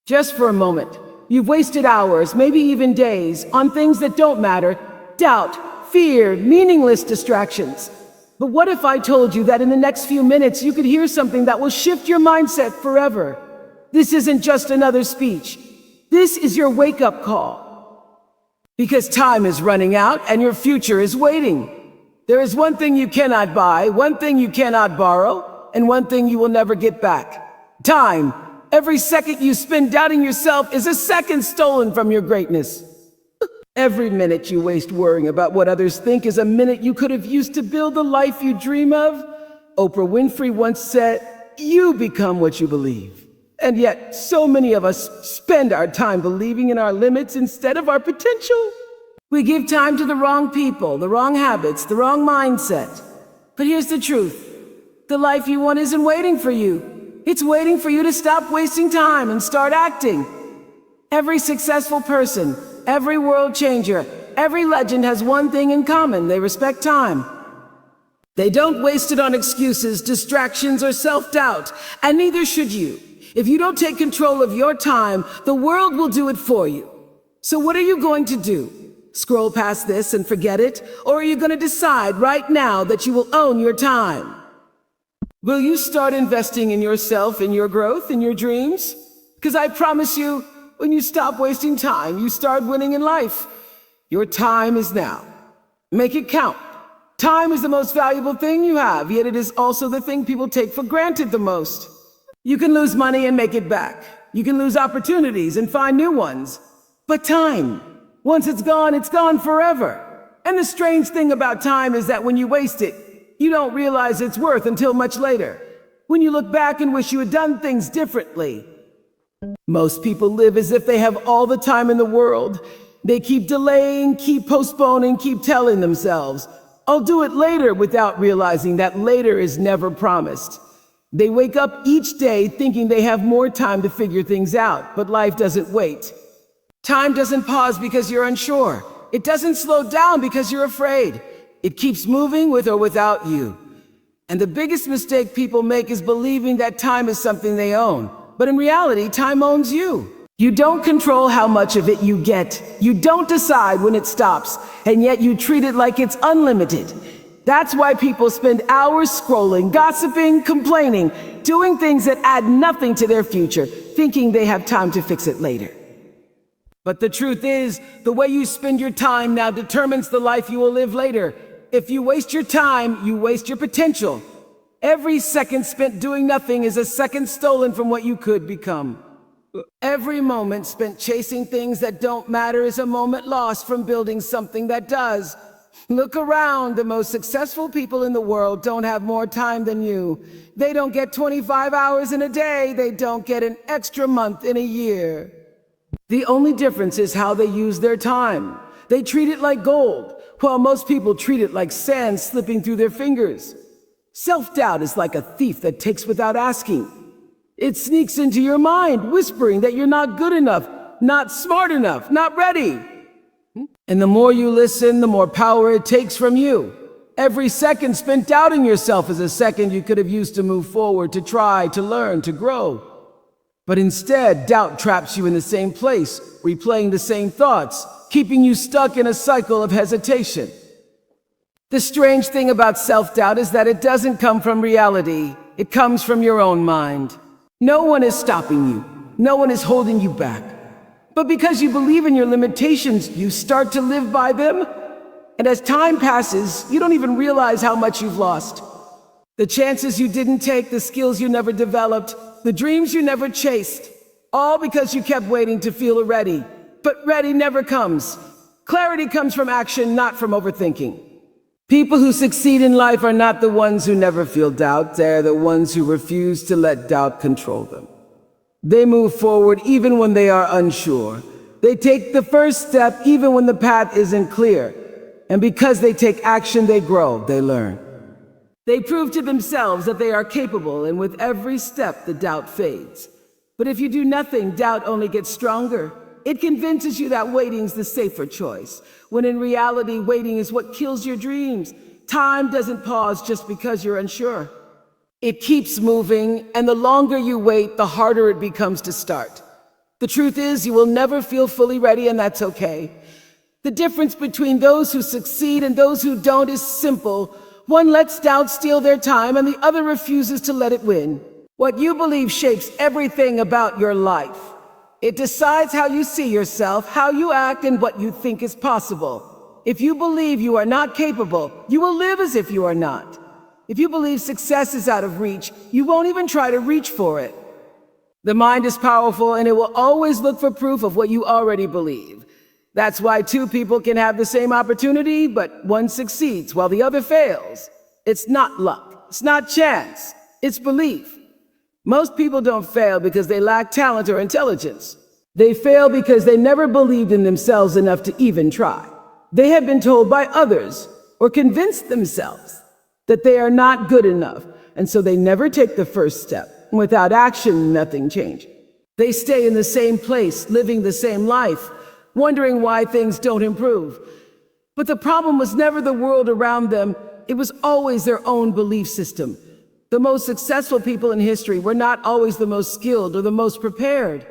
Just for a moment, you've wasted hours, maybe even days, on things that don't matter, doubt, fear, meaningless distractions. But what if I told you that in the next few minutes you could hear something that will shift your mindset forever? This isn't just another speech. This is your wake-up call. Because time is running out and your future is waiting. There is one thing you cannot buy, one thing you cannot borrow, and one thing you will never get back. Time. Every second you spend doubting yourself is a second stolen from your greatness. Every minute you waste worrying about what others think is a minute you could have used to build the life you dream of. Oprah Winfrey once said, "You become what you believe." And yet, so many of us spend our time believing in our limits instead of our potential. We give time to the wrong people, the wrong habits, the wrong mindset. But here's the truth. The life you want isn't waiting for you. It's waiting for you to stop wasting time and start acting. Every successful person, every world changer, every legend has one thing in common: they respect time. They don't waste it on excuses, distractions, or self-doubt, and neither should you. If you don't take control of your time, the world will do it for you. So what are you going to do? Scroll past this and forget it? Or are you going to decide right now that you will own your time? Will you start investing in yourself, in your growth, in your dreams? Because I promise you, when you stop wasting time, you start winning in life. Your time is now. Make it count. Time is the most valuable thing you have, yet it is also the thing people take for granted the most. You can lose money and make it back. You can lose opportunities and find new ones. But time, once it's gone forever. And the strange thing about time is that when you waste it, you don't realize its worth until much later. When you look back and wish you had done things differently. Most people live as if they have all the time in the world. They keep delaying, keep postponing, keep telling themselves, "I'll do it later," without realizing that later is never promised. They wake up each day thinking they have more time to figure things out, but life doesn't wait. Time doesn't pause because you're unsure. It doesn't slow down because you're afraid. It keeps moving with or without you. And the biggest mistake people make is believing that time is something they own. But in reality, time owns you. You don't control how much of it you get. You don't decide when it stops, and yet you treat it like it's unlimited. That's why people spend hours scrolling, gossiping, complaining, doing things that add nothing to their future, thinking they have time to fix it later. But the truth is, the way you spend your time now determines the life you will live later. If you waste your time, you waste your potential. Every second spent doing nothing is a second stolen from what you could become. Every moment spent chasing things that don't matter is a moment lost from building something that does. Look around. The most successful people in the world don't have more time than you. They don't get 25 hours in a day. They don't get an extra month in a year. The only difference is how they use their time. They treat it like gold, while most people treat it like sand slipping through their fingers. Self-doubt is like a thief that takes without asking. It sneaks into your mind, whispering that you're not good enough, not smart enough, not ready. And the more you listen, the more power it takes from you. Every second spent doubting yourself is a second you could have used to move forward, to try, to learn, to grow. But instead, doubt traps you in the same place, replaying the same thoughts, keeping you stuck in a cycle of hesitation. The strange thing about self-doubt is that it doesn't come from reality. It comes from your own mind. No one is stopping you. No one is holding you back. But because you believe in your limitations, you start to live by them. And as time passes, you don't even realize how much you've lost. The chances you didn't take, the skills you never developed, the dreams you never chased, all because you kept waiting to feel ready. But ready never comes. Clarity comes from action, not from overthinking. People who succeed in life are not the ones who never feel doubt. They're the ones who refuse to let doubt control them. They move forward even when they are unsure. They take the first step even when the path isn't clear. And because they take action, they grow, they learn. They prove to themselves that they are capable, and with every step, the doubt fades. But if you do nothing, doubt only gets stronger. It convinces you that waiting's the safer choice, when in reality, waiting is what kills your dreams. Time doesn't pause just because you're unsure. It keeps moving, and the longer you wait, the harder it becomes to start. The truth is, you will never feel fully ready, and that's okay. The difference between those who succeed and those who don't is simple. One lets doubt steal their time, and the other refuses to let it win. What you believe shapes everything about your life. It decides how you see yourself, how you act, and what you think is possible. If you believe you are not capable, you will live as if you are not. If you believe success is out of reach, you won't even try to reach for it. The mind is powerful, and it will always look for proof of what you already believe. That's why two people can have the same opportunity, but one succeeds while the other fails. It's not luck. It's not chance. It's belief. Most people don't fail because they lack talent or intelligence. They fail because they never believed in themselves enough to even try. They have been told by others or convinced themselves that they are not good enough, and so they never take the first step. Without action, nothing changes. They stay in the same place, living the same life, wondering why things don't improve. But the problem was never the world around them. It was always their own belief system. The most successful people in history were not always the most skilled or the most prepared.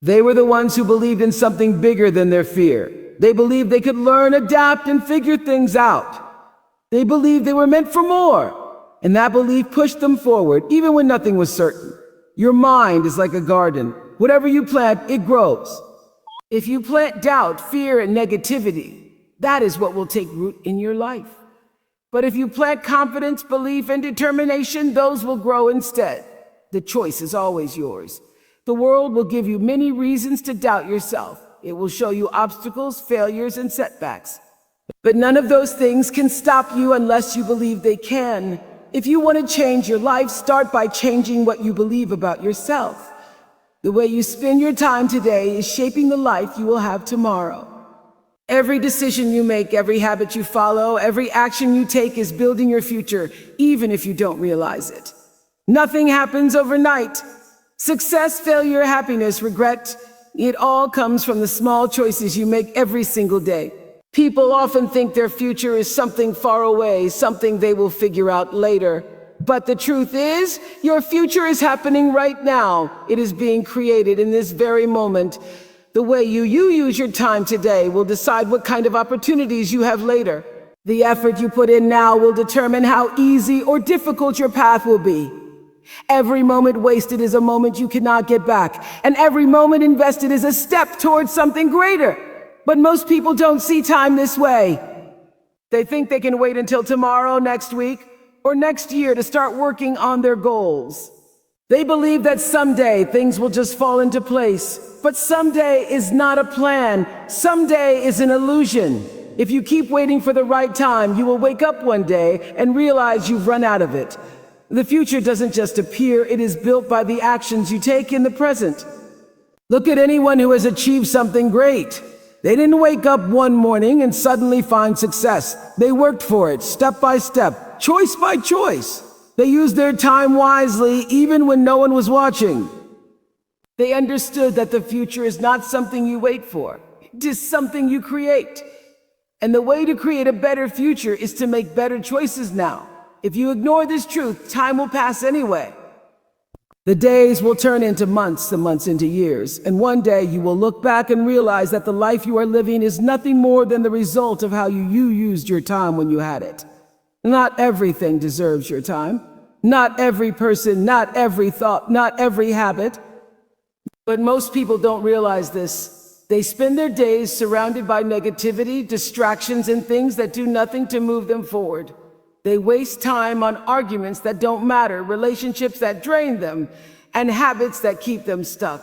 They were the ones who believed in something bigger than their fear. They believed they could learn, adapt, and figure things out. They believed they were meant for more, and that belief pushed them forward, even when nothing was certain. Your mind is like a garden. Whatever you plant, it grows. If you plant doubt, fear, and negativity, that is what will take root in your life. But if you plant confidence, belief, and determination, those will grow instead. The choice is always yours. The world will give you many reasons to doubt yourself. It will show you obstacles, failures, and setbacks. But none of those things can stop you unless you believe they can. If you want to change your life, start by changing what you believe about yourself. The way you spend your time today is shaping the life you will have tomorrow. Every decision you make, every habit you follow, every action you take is building your future, even if you don't realize it. Nothing happens overnight. Success, failure, happiness, regret, it all comes from the small choices you make every single day. People often think their future is something far away, something they will figure out later. But the truth is, your future is happening right now. It is being created in this very moment. The way you use your time today will decide what kind of opportunities you have later. The effort you put in now will determine how easy or difficult your path will be. Every moment wasted is a moment you cannot get back, and every moment invested is a step towards something greater. But most people don't see time this way. They think they can wait until tomorrow, next week, or next year to start working on their goals. They believe that someday things will just fall into place. But someday is not a plan. Someday is an illusion. If you keep waiting for the right time, you will wake up one day and realize you've run out of it. The future doesn't just appear, it is built by the actions you take in the present. Look at anyone who has achieved something great. They didn't wake up one morning and suddenly find success. They worked for it, step by step, choice by choice. They used their time wisely, even when no one was watching. They understood that the future is not something you wait for. It is something you create. And the way to create a better future is to make better choices now. If you ignore this truth, time will pass anyway. The days will turn into months, the months into years, and one day you will look back and realize that the life you are living is nothing more than the result of how you used your time when you had it. Not everything deserves your time. Not every person, not every thought, not every habit. But most people don't realize this. They spend their days surrounded by negativity, distractions, and things that do nothing to move them forward. They waste time on arguments that don't matter, relationships that drain them, and habits that keep them stuck.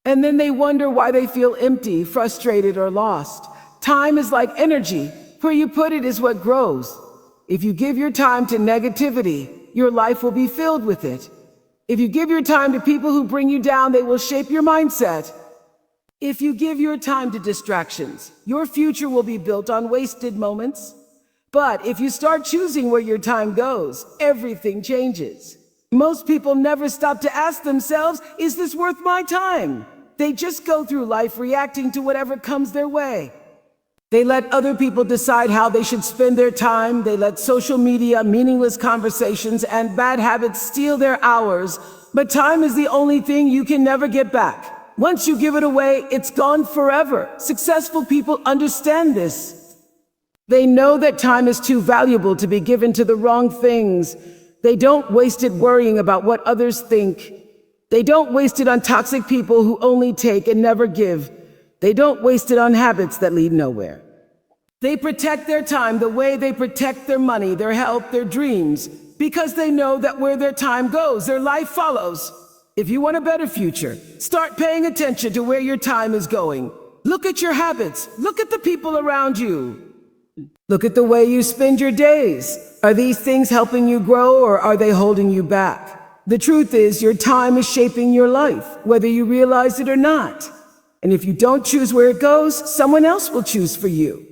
And then they wonder why they feel empty, frustrated, or lost. Time is like energy. Where you put it is what grows. If you give your time to negativity, your life will be filled with it. If you give your time to people who bring you down, they will shape your mindset. If you give your time to distractions, your future will be built on wasted moments. But if you start choosing where your time goes, everything changes. Most people never stop to ask themselves, is this worth my time? They just go through life reacting to whatever comes their way. They let other people decide how they should spend their time. They let social media, meaningless conversations, and bad habits steal their hours, But time is the only thing you can never get back. Once you give it away, it's gone forever. Successful people understand this. They know that time is too valuable to be given to the wrong things. They don't waste it worrying about what others think. They don't waste it on toxic people who only take and never give. They don't waste it on habits that lead nowhere. They protect their time the way they protect their money, their health, their dreams, because they know that where their time goes, their life follows. If you want a better future, start paying attention to where your time is going. Look at your habits. Look at the people around you. Look at the way you spend your days. Are these things helping you grow, or are they holding you back? The truth is, your time is shaping your life, whether you realize it or not. And if you don't choose where it goes, someone else will choose for you.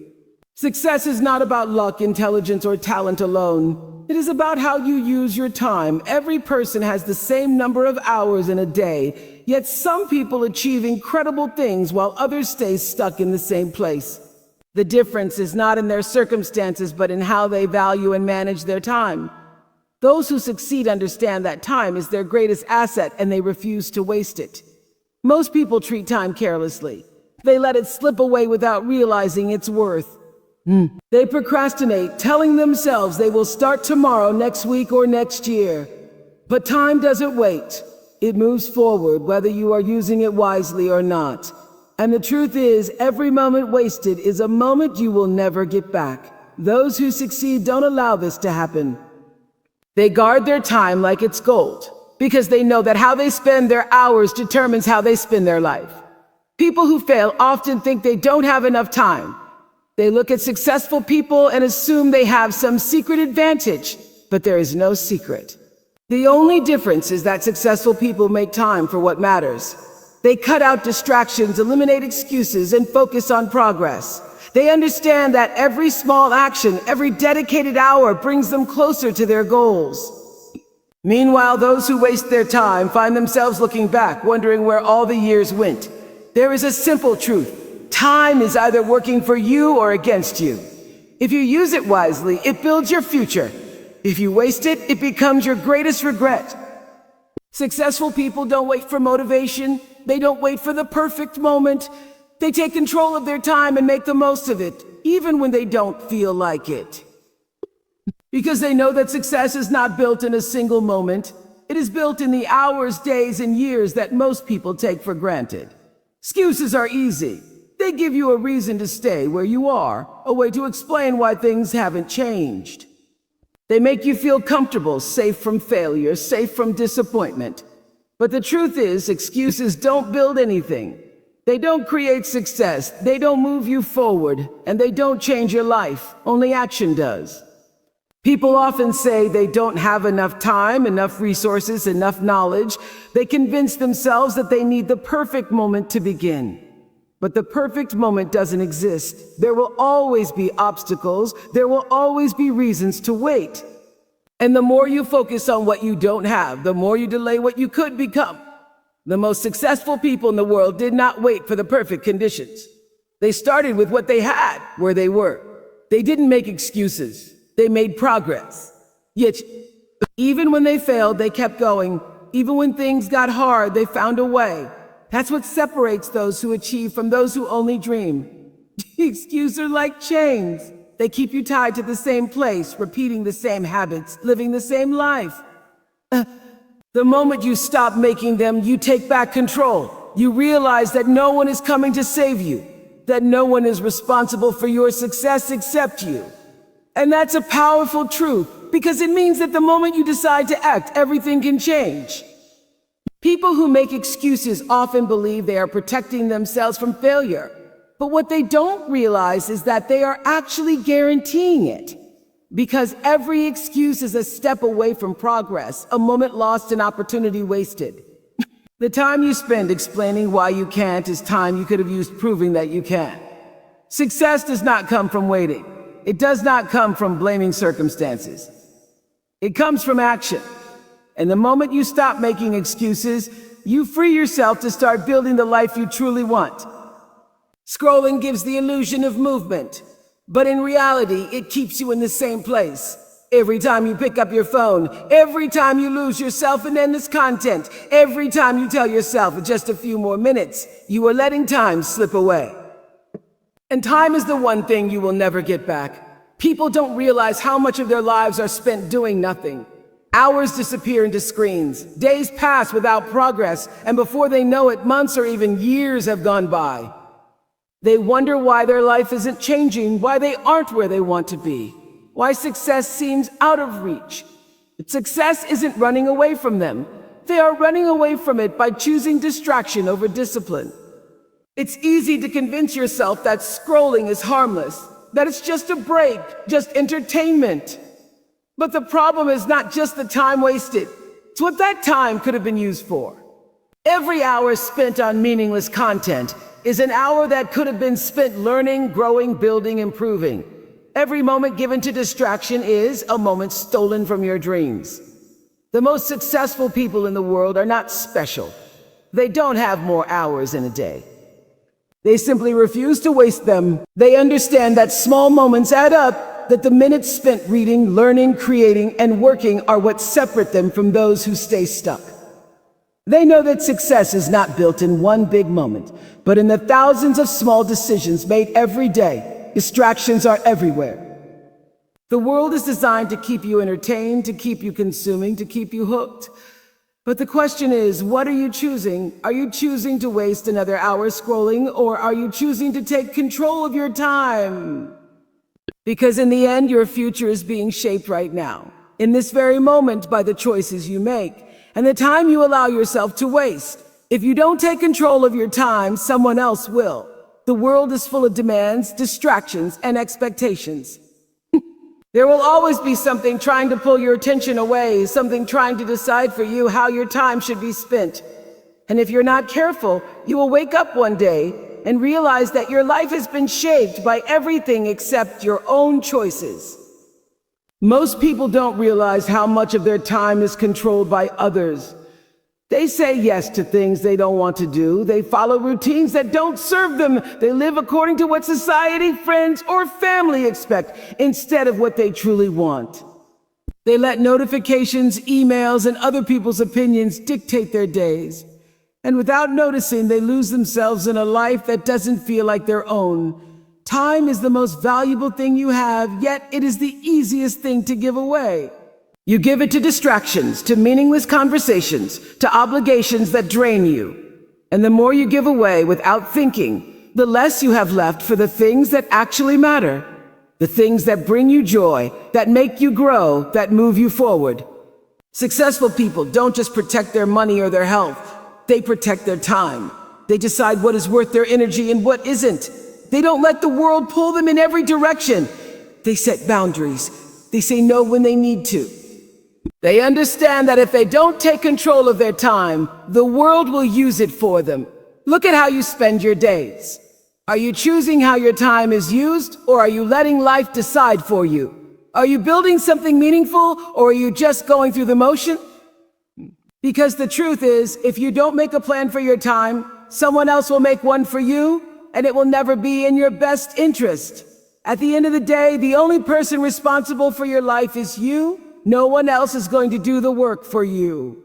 Success is not about luck, intelligence, or talent alone. It is about how you use your time. Every person has the same number of hours in a day, yet some people achieve incredible things while others stay stuck in the same place. The difference is not in their circumstances, but in how they value and manage their time. Those who succeed understand that time is their greatest asset and they refuse to waste it. Most people treat time carelessly. They let it slip away without realizing its worth. They procrastinate, telling themselves they will start tomorrow, next week, or next year. But time doesn't wait. It moves forward, whether you are using it wisely or not. And the truth is, every moment wasted is a moment you will never get back. Those who succeed don't allow this to happen. They guard their time like it's gold, because they know that how they spend their hours determines how they spend their life. People who fail often think they don't have enough time. They look at successful people and assume they have some secret advantage, but there is no secret. The only difference is that successful people make time for what matters. They cut out distractions, eliminate excuses, and focus on progress. They understand that every small action, every dedicated hour brings them closer to their goals. Meanwhile, those who waste their time find themselves looking back, wondering where all the years went. There is a simple truth. Time is either working for you or against you. If you use it wisely, it builds your future. If you waste it, it becomes your greatest regret. Successful people don't wait for motivation. They don't wait for the perfect moment. They take control of their time and make the most of it, even when they don't feel like it. Because they know that success is not built in a single moment. It is built in the hours, days, and years that most people take for granted. Excuses are easy. They give you a reason to stay where you are, a way to explain why things haven't changed. They make you feel comfortable, safe from failure, safe from disappointment. But the truth is, excuses don't build anything. They don't create success, they don't move you forward, and they don't change your life. Only action does. People often say they don't have enough time, enough resources, enough knowledge. They convince themselves that they need the perfect moment to begin. But the perfect moment doesn't exist. There will always be obstacles. There will always be reasons to wait. And the more you focus on what you don't have, the more you delay what you could become. The most successful people in the world did not wait for the perfect conditions. They started with what they had, where they were. They didn't make excuses. They made progress. Yet, even when they failed, they kept going. Even when things got hard, they found a way. That's what separates those who achieve from those who only dream. Excuses are like chains. They keep you tied to the same place, repeating the same habits, living the same life. The moment you stop making them, you take back control. You realize that no one is coming to save you, that no one is responsible for your success except you. And that's a powerful truth, because it means that the moment you decide to act, everything can change. People who make excuses often believe they are protecting themselves from failure. But what they don't realize is that they are actually guaranteeing it. Because every excuse is a step away from progress, a moment lost, an opportunity wasted. The time you spend explaining why you can't is time you could have used proving that you can. Success does not come from waiting. It does not come from blaming circumstances. It comes from action. And the moment you stop making excuses, you free yourself to start building the life you truly want. Scrolling gives the illusion of movement, but in reality, it keeps you in the same place. Every time you pick up your phone, every time you lose yourself in endless content, every time you tell yourself in just a few more minutes, you are letting time slip away. And time is the one thing you will never get back. People don't realize how much of their lives are spent doing nothing. Hours disappear into screens, days pass without progress, and before they know it, months or even years have gone by. They wonder why their life isn't changing, why they aren't where they want to be, why success seems out of reach. But success isn't running away from them. They are running away from it by choosing distraction over discipline. It's easy to convince yourself that scrolling is harmless, that it's just a break, just entertainment. But the problem is not just the time wasted, it's what that time could have been used for. Every hour spent on meaningless content is an hour that could have been spent learning, growing, building, improving. Every moment given to distraction is a moment stolen from your dreams. The most successful people in the world are not special. They don't have more hours in a day. They simply refuse to waste them. They understand that small moments add up, that the minutes spent reading, learning, creating, and working are what separate them from those who stay stuck. They know that success is not built in one big moment, but in the thousands of small decisions made every day. Distractions are everywhere. The world is designed to keep you entertained, to keep you consuming, to keep you hooked. But the question is, what are you choosing? Are you choosing to waste another hour scrolling, or are you choosing to take control of your time? Because in the end, your future is being shaped right now, in this very moment, by the choices you make, and the time you allow yourself to waste. If you don't take control of your time, someone else will. The world is full of demands, distractions, and expectations. There will always be something trying to pull your attention away, something trying to decide for you how your time should be spent. And if you're not careful, you will wake up one day and realize that your life has been shaped by everything except your own choices. Most people don't realize how much of their time is controlled by others. They say yes to things they don't want to do. They follow routines that don't serve them. They live according to what society, friends, or family expect instead of what they truly want. They let notifications, emails, and other people's opinions dictate their days. And without noticing, they lose themselves in a life that doesn't feel like their own. Time is the most valuable thing you have, yet it is the easiest thing to give away. You give it to distractions, to meaningless conversations, to obligations that drain you. And the more you give away without thinking, the less you have left for the things that actually matter, the things that bring you joy, that make you grow, that move you forward. Successful people don't just protect their money or their health, they protect their time. They decide what is worth their energy and what isn't. They don't let the world pull them in every direction. They set boundaries. They say no when they need to. They understand that if they don't take control of their time, the world will use it for them. Look at how you spend your days. Are you choosing how your time is used, or are you letting life decide for you? Are you building something meaningful, or are you just going through the motion? Because the truth is, if you don't make a plan for your time, someone else will make one for you, and it will never be in your best interest. At the end of the day, the only person responsible for your life is you. No one else is going to do the work for you.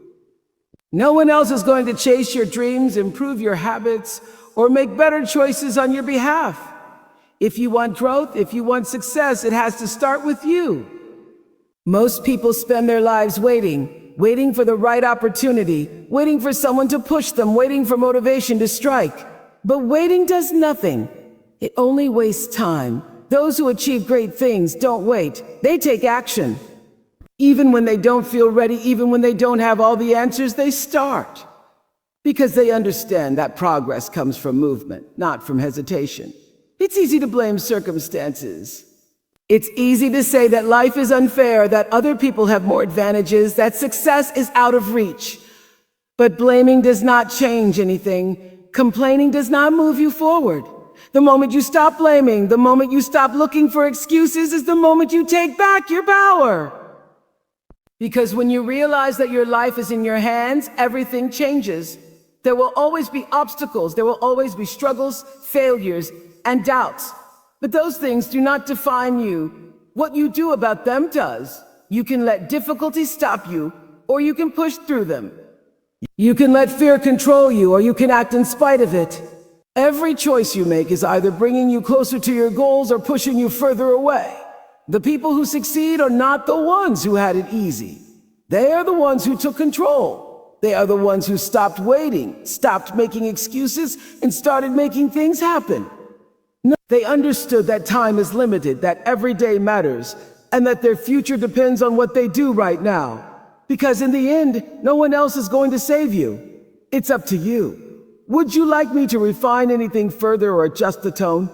No one else is going to chase your dreams, improve your habits, or make better choices on your behalf. If you want growth, if you want success, it has to start with you. Most people spend their lives waiting for the right opportunity, waiting for someone to push them, waiting for motivation to strike. But waiting does nothing. It only wastes time. Those who achieve great things don't wait. They take action. Even when they don't feel ready, even when they don't have all the answers, they start. Because they understand that progress comes from movement, not from hesitation. It's easy to blame circumstances. It's easy to say that life is unfair, that other people have more advantages, that success is out of reach. But blaming does not change anything. Complaining does not move you forward. The moment you stop blaming, the moment you stop looking for excuses, is the moment you take back your power. Because when you realize that your life is in your hands, everything changes. There will always be obstacles, there will always be struggles, failures, and doubts. But those things do not define you. What you do about them does. You can let difficulties stop you, or you can push through them. You can let fear control you, or you can act in spite of it. Every choice you make is either bringing you closer to your goals or pushing you further away. The people who succeed are not the ones who had it easy. They are the ones who took control. They are the ones who stopped waiting, stopped making excuses, and started making things happen. They understood that time is limited, that every day matters, and that their future depends on what they do right now. Because in the end, no one else is going to save you. It's up to you. Would you like me to refine anything further or adjust the tone?